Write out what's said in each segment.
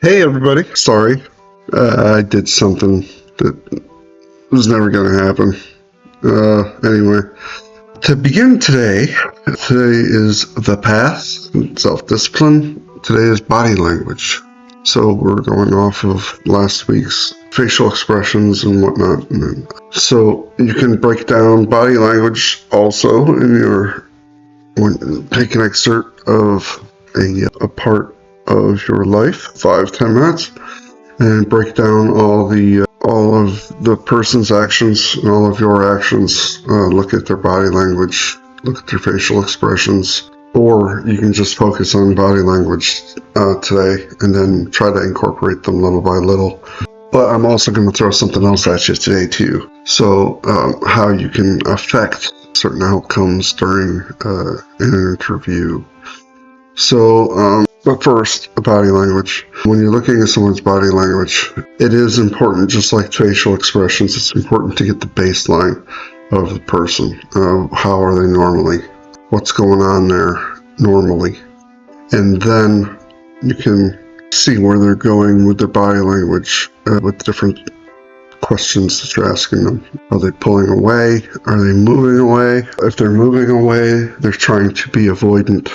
Hey everybody, sorry. I did something that was never going to happen. Anyway, to begin today is the path, self-discipline. Today is body language. So we're going off of last week's facial expressions and whatnot. So you can break down body language also take an excerpt of a part of your life, 5-10 minutes, and break down all of the person's actions and all of your actions. Look at their body language, look at their facial expressions, or you can just focus on body language today and then try to incorporate them little by little. But I'm also going to throw something else at you today too. So how you can affect certain outcomes during an interview. So, but first, body language. When you're looking at someone's body language, it is important, just like facial expressions, it's important to get the baseline of the person. How are they normally? What's going on there normally? And then you can see where they're going with their body language with different questions that you're asking them. Are they pulling away? Are they moving away? If they're moving away, they're trying to be avoidant.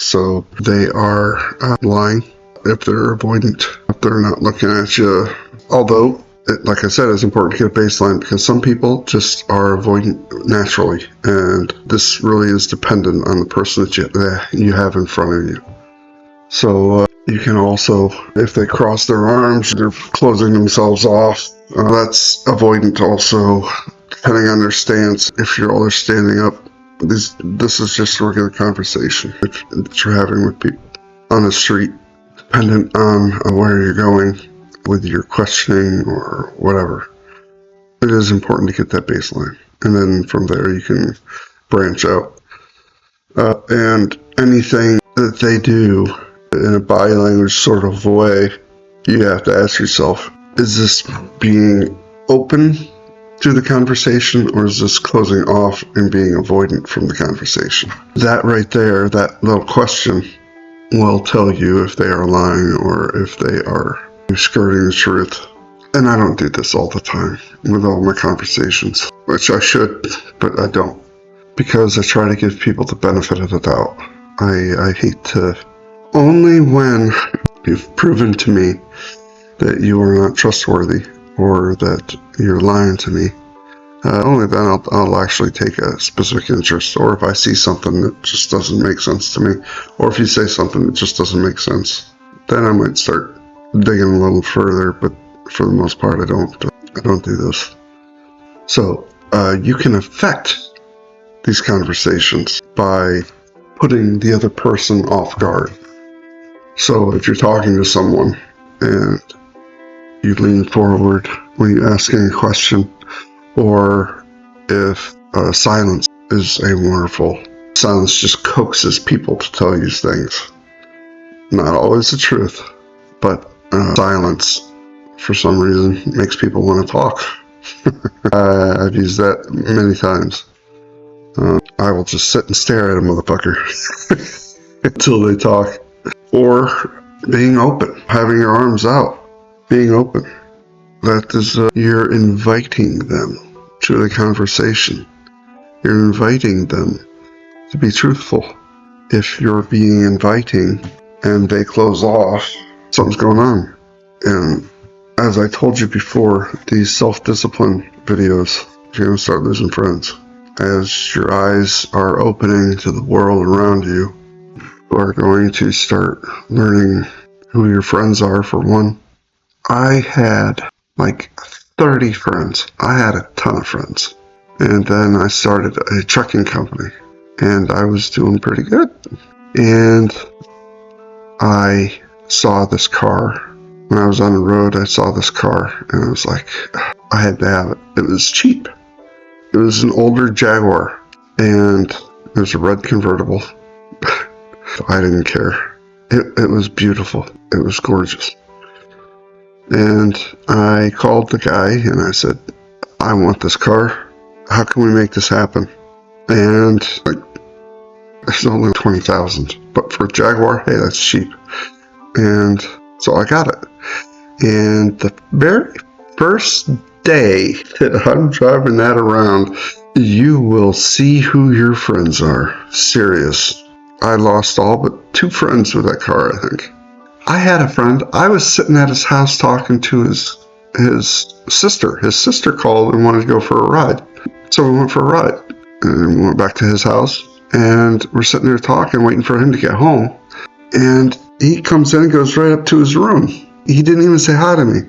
So they are lying. If they're avoidant, if they're not looking at you. Although, like I said, it's important to get a baseline because some people just are avoidant naturally. And this really is dependent on the person that you have in front of you. So you can also, if they cross their arms, they're closing themselves off. That's avoidant also, depending on their stance. If you're standing up, this is just a regular conversation that you're having with people on the street, dependent on where you're going with your questioning or whatever. It is important to get that baseline, and then from there you can branch out. And anything that they do in a body language sort of way, you have to ask yourself, is this being open to the conversation, or is this closing off and being avoidant from the conversation? That right there, that little question, will tell you if they are lying or if they are skirting the truth. And I don't do this all the time with all my conversations, which I should, but I don't, because I try to give people the benefit of the doubt. I hate to, only when you've proven to me that you are not trustworthy or that you're lying to me, only then I'll actually take a specific interest. Or if I see something that just doesn't make sense to me, or if you say something that just doesn't make sense, then I might start digging a little further. But for the most part, I don't do this. So you can affect these conversations by putting the other person off guard. So if you're talking to someone and you lean forward when you ask any question, or if silence is silence just coaxes people to tell you things. Not always the truth, but silence, for some reason, makes people want to talk. I've used that many times. I will just sit and stare at a motherfucker until they talk. Or being open, having your arms out, being open. That is, you're inviting them to the conversation. You're inviting them to be truthful. If you're being inviting and they close off, something's going on. And as I told you before, these self-discipline videos, you're going to start losing friends. As your eyes are opening to the world around you, you are going to start learning who your friends are, for one. I had like 30 friends. I had a ton of friends. And then I started a trucking company, and I was doing pretty good. And I saw this car. When I was on the road, I saw this car, and I was like, I had to have it. It was cheap. It was an older Jaguar, and it was a red convertible. I didn't care. It was beautiful. It was gorgeous. And I called the guy and I said, I want this car. How can we make this happen? And it's only $20,000, but for a Jaguar, hey, that's cheap. And So I got it. And the very first day that I'm driving that around, you will see who your friends are. Serious. I lost all but 2 friends with that car, I think. I had a friend, I was sitting at his house talking to his sister. His sister called and wanted to go for a ride. So we went for a ride. And we went back to his house. And we're sitting there talking, waiting for him to get home. And he comes in and goes right up to his room. He didn't even say hi to me.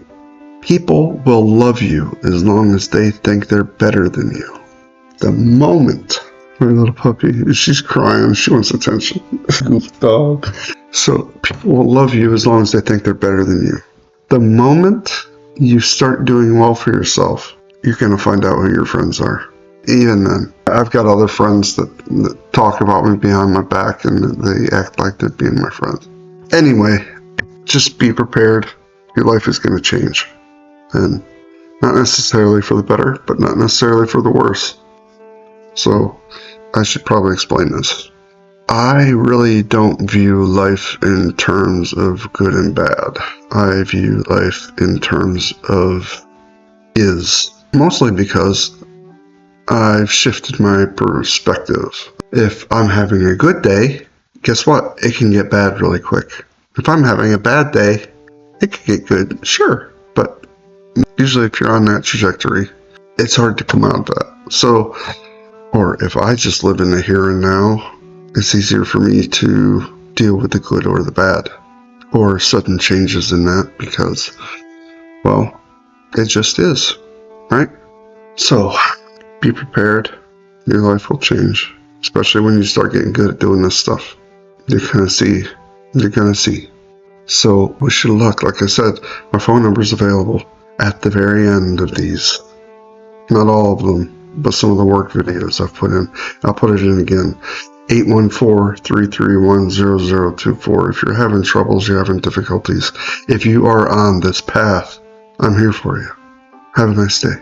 People will love you as long as they think they're better than you. The moment, my little puppy, she's crying, she wants attention. Dog. So people will love you as long as they think they're better than you. The moment you start doing well for yourself, you're going to find out who your friends are. Even then, I've got other friends that talk about me behind my back and they act like they're being my friend. Anyway, just be prepared. Your life is going to change. And not necessarily for the better, but not necessarily for the worse. So I should probably explain this. I really don't view life in terms of good and bad. I view life in terms of is. Mostly because I've shifted my perspective. If I'm having a good day, guess what? It can get bad really quick. If I'm having a bad day, it can get good, sure. But usually if you're on that trajectory, it's hard to come out of that. So, or if I just live in the here and now, it's easier for me to deal with the good or the bad. Or sudden changes in that because, well, it just is, right? So, be prepared. Your life will change. Especially when you start getting good at doing this stuff. You're gonna see. You're gonna see. So, wish you luck. Like I said, my phone number is available at the very end of these. Not all of them, but some of the work videos I've put in. I'll put it in again. 814-331-0024. If you're having troubles, you're having difficulties, if you are on this path, I'm here for you. Have a nice day.